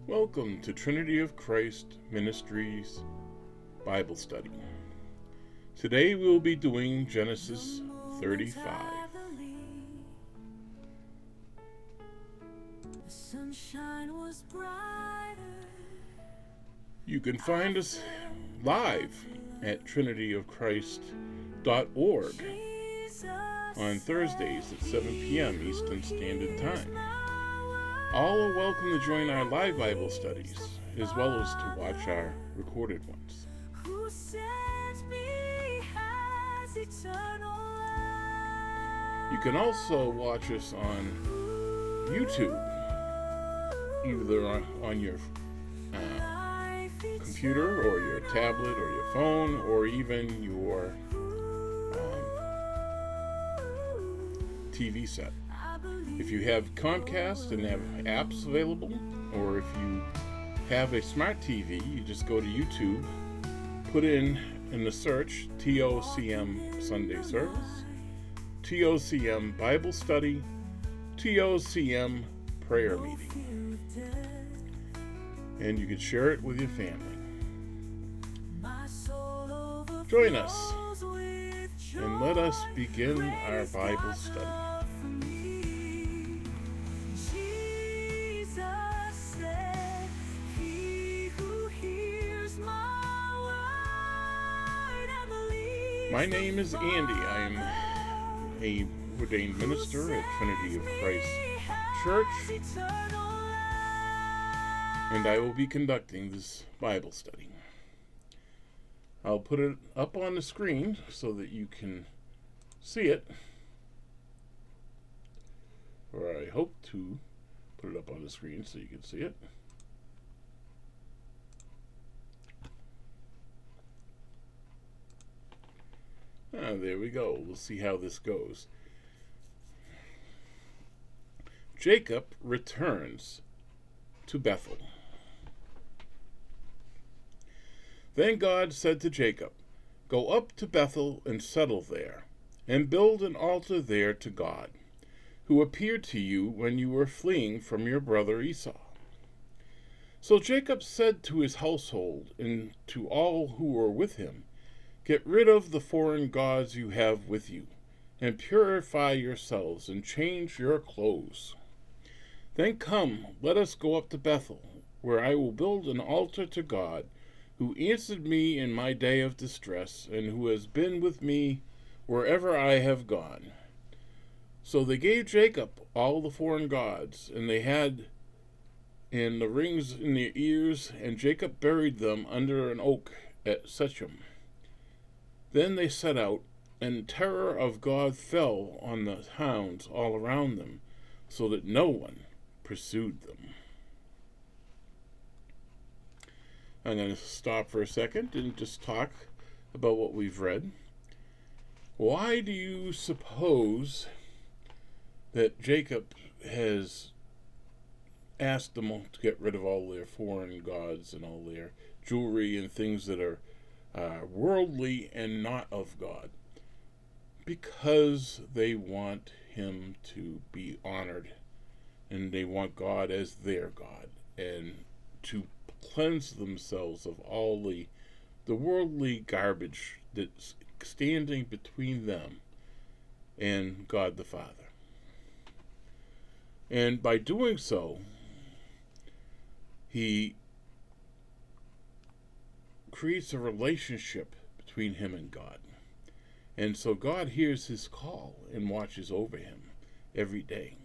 Welcome to Trinity of Christ Ministries Bible Study. Today we will be doing Genesis 35. You can find us live at trinityofchrist.org on Thursdays at 7 p.m. Eastern Standard Time. All are welcome to join our live Bible studies, as well as to watch our recorded ones. You can also watch us on YouTube, either on your computer or your tablet or your phone or even your TV set. If you have Comcast and have apps available, or if you have a smart TV, you just go to YouTube, put in the search TOCM Sunday Service, TOCM Bible Study, TOCM Prayer Meeting, and you can share it with your family. Join us and let us begin our Bible study. My name is Andy. I'm a ordained minister at Trinity of Christ Church, and I will be conducting this Bible study. I'll put it up on the screen so that you can see it, or I hope to put it up on the screen so you can see it. There we go. We'll see how this goes. Jacob returns to Bethel. Then God said to Jacob, "Go up to Bethel and settle there, and build an altar there to God, who appeared to you when you were fleeing from your brother Esau." So Jacob said to his household and to all who were with him, "Get rid of the foreign gods you have with you, and purify yourselves and change your clothes. Then come, let us go up to Bethel, where I will build an altar to God, who answered me in my day of distress, and who has been with me wherever I have gone." So they gave Jacob all the foreign gods, and they had in the rings in their ears, and Jacob buried them under an oak at Shechem. Then they set out, and terror of God fell on the towns all around them, so that no one pursued them. I'm going to stop for a second and just talk about what we've read. Why do you suppose that Jacob has asked them to get rid of all their foreign gods and all their jewelry and things that are worldly and not of God? Because they want him to be honored, and they want God as their God, and to cleanse themselves of all the worldly garbage that's standing between them and God the Father. And by doing so, he creates a relationship between him and God. And so God hears his call and watches over him every day.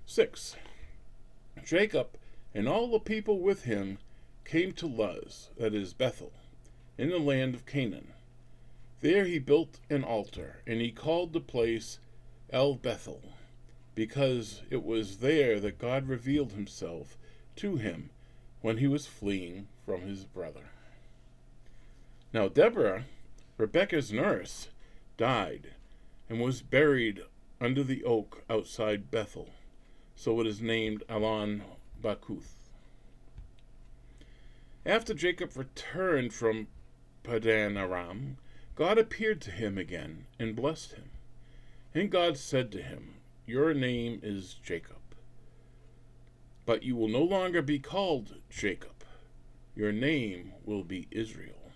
6. Jacob and all the people with him came to Luz, that is Bethel, in the land of Canaan. There he built an altar, and he called the place El Bethel, because it was there that God revealed himself to him when he was fleeing from his brother. Now Deborah, Rebekah's nurse, died and was buried under the oak outside Bethel, so it is named Alon Bakuth. After Jacob returned from Padan Aram, God appeared to him again and blessed him. And God said to him, "Your name is Jacob. But you will no longer be called Jacob. Your name will be Israel.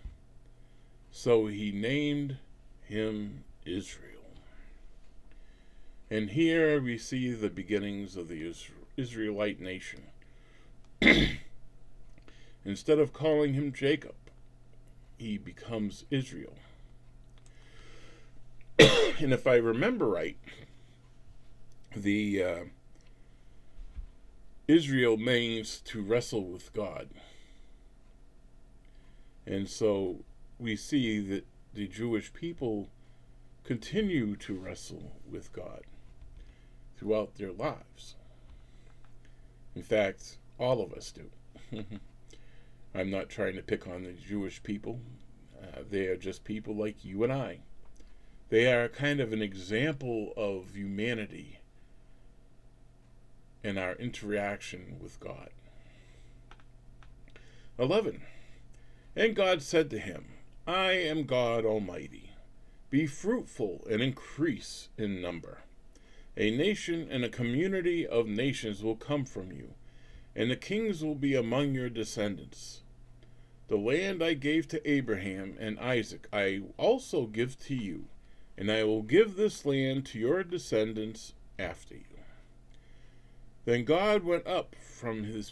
So he named him Israel. And here we see the beginnings of the Israelite nation. Instead of calling him Jacob, he becomes Israel. And if I remember right, the Israel means to wrestle with God. And so we see that the Jewish people continue to wrestle with God throughout their lives. In fact, all of us do. I'm not trying to pick on the Jewish people. They are just people like you and I. They are kind of an example of humanity and our interaction with God. 11. And God said to him, I am God Almighty. Be fruitful and increase in number. A nation and a community of nations will come from you, and the kings will be among your descendants. The land I gave to Abraham and Isaac I also give to you, and I will give this land to your descendants after you. Then God went up from him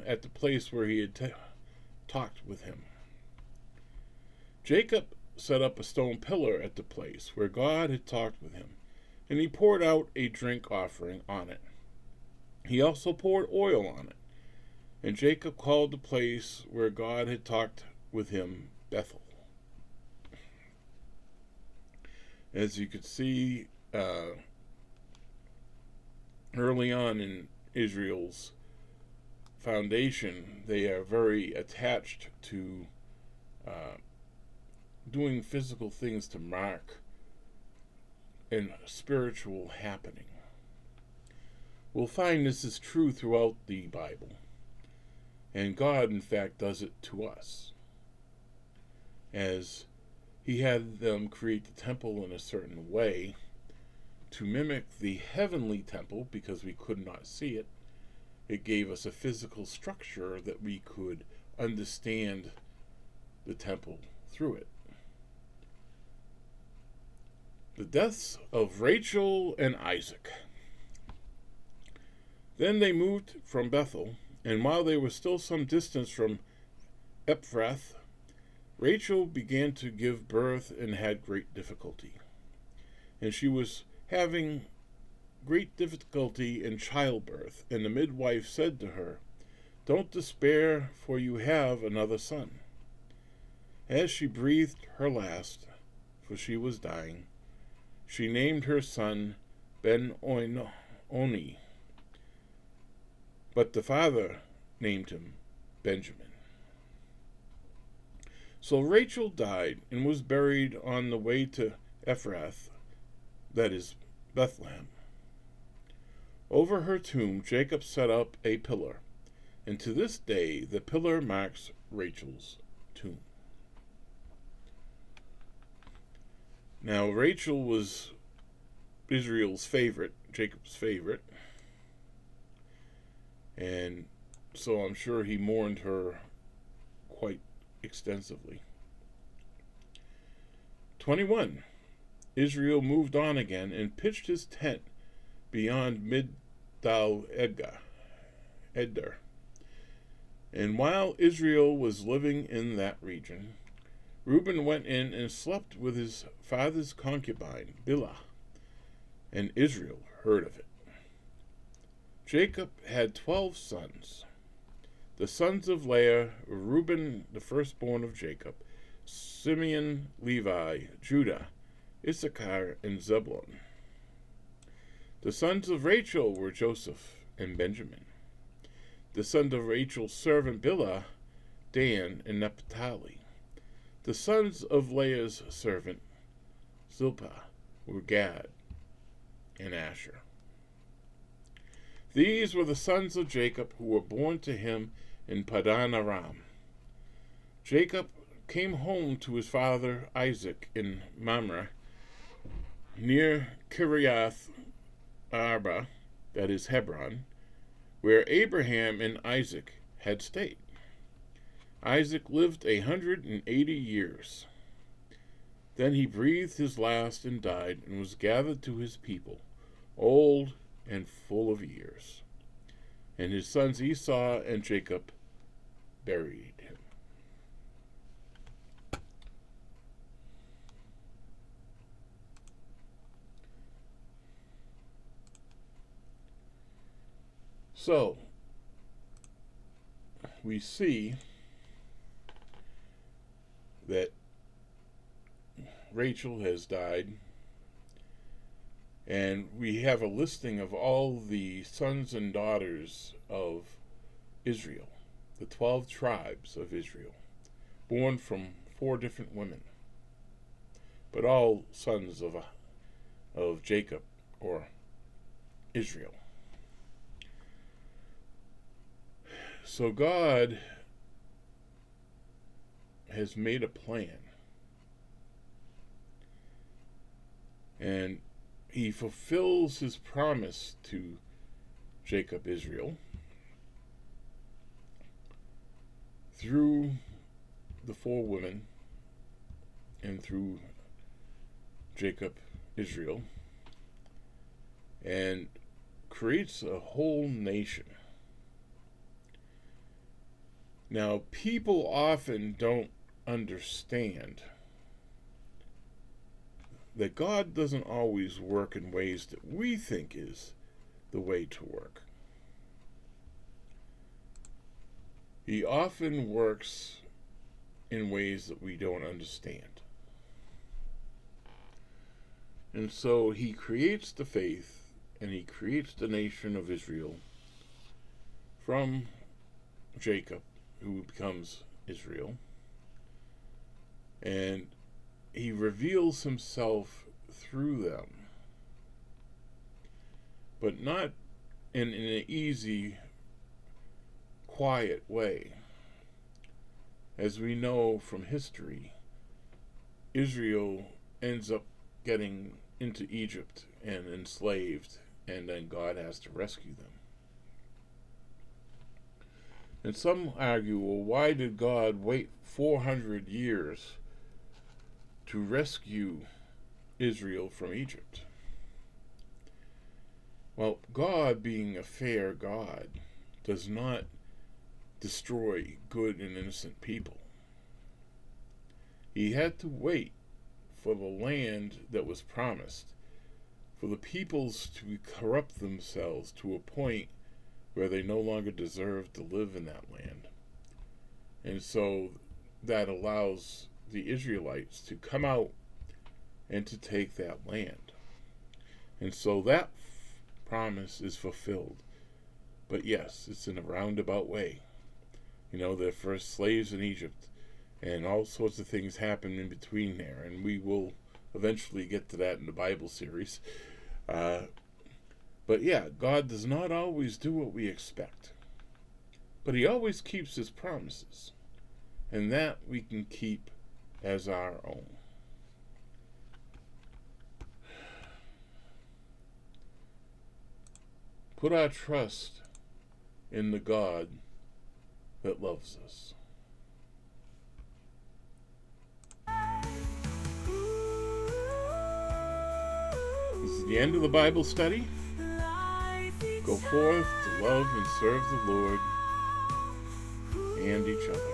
at the place where he had talked with him. Jacob set up a stone pillar at the place where God had talked with him, and he poured out a drink offering on it. He also poured oil on it, and Jacob called the place where God had talked with him Bethel. As you could see, early on in Israel's foundation, they are very attached to doing physical things to mark a spiritual happening. We'll find this is true throughout the Bible. And God, in fact, does it to us. As he had them create the temple in a certain way to mimic the heavenly temple, because we could not see it. It gave us a physical structure that we could understand the temple through it. The deaths of Rachel and Isaac. Then they moved from Bethel, and while they were still some distance from Ephrath, Rachel began to give birth and had great difficulty. And she was having great difficulty in childbirth, and the midwife said to her, Don't despair, for you have another son. As she breathed her last, for she was dying, she named her son Ben-Oni, but the father named him Benjamin. So Rachel died and was buried on the way to Ephrath, that is, Bethlehem. Over her tomb Jacob set up a pillar, and to this day the pillar marks Rachel's tomb. Now Rachel was Israel's favorite, Jacob's favorite, and so I'm sure he mourned her quite extensively. 21. Israel moved on again and pitched his tent beyond Migdal Eder. And while Israel was living in that region, Reuben went in and slept with his father's concubine, Bilhah, and Israel heard of it. Jacob had 12 sons. The sons of Leah were Reuben, the firstborn of Jacob, Simeon, Levi, Judah, Issachar, and Zebulun. The sons of Rachel were Joseph and Benjamin. The sons of Rachel's servant Bilhah, Dan, and Naphtali. The sons of Leah's servant Zilpah were Gad and Asher. These were the sons of Jacob who were born to him in Padan Aram. Jacob came home to his father Isaac in Mamre, near Kiriath Arba, that is Hebron, where Abraham and Isaac had stayed. Isaac lived 180 years. Then he breathed his last and died, and was gathered to his people, old and full of years. And his sons Esau and Jacob buried him. So, we see that Rachel has died, and we have a listing of all the sons and daughters of Israel, the 12 tribes of Israel, born from 4 different women, but all sons of Jacob or Israel. So God has made a plan, and he fulfills his promise to Jacob, Israel, through the 4 women and through Jacob, Israel, and creates a whole nation. Now, people often don't understand that God doesn't always work in ways that we think is the way to work. He often works in ways that we don't understand. And so he creates the faith, and he creates the nation of Israel from Jacob, who becomes Israel, and he reveals himself through them, but not in an easy, quiet way. As we know from history, Israel ends up getting into Egypt and enslaved, and then God has to rescue them. And some argue, well, why did God wait 400 years to rescue Israel from Egypt? Well, God, being a fair God, does not destroy good and innocent people. He had to wait for the land that was promised, for the peoples to corrupt themselves to a point where they no longer deserve to live in that land. And so that allows the Israelites to come out and to take that land. And so that promise is fulfilled. But yes, it's in a roundabout way. You know, they're first slaves in Egypt, and all sorts of things happen in between there, and we will eventually get to that in the Bible series. But yeah, God does not always do what we expect. But he always keeps his promises. And that we can keep as our own. Put our trust in the God that loves us. This is the end of the Bible study. Go forth to love and serve the Lord and each other.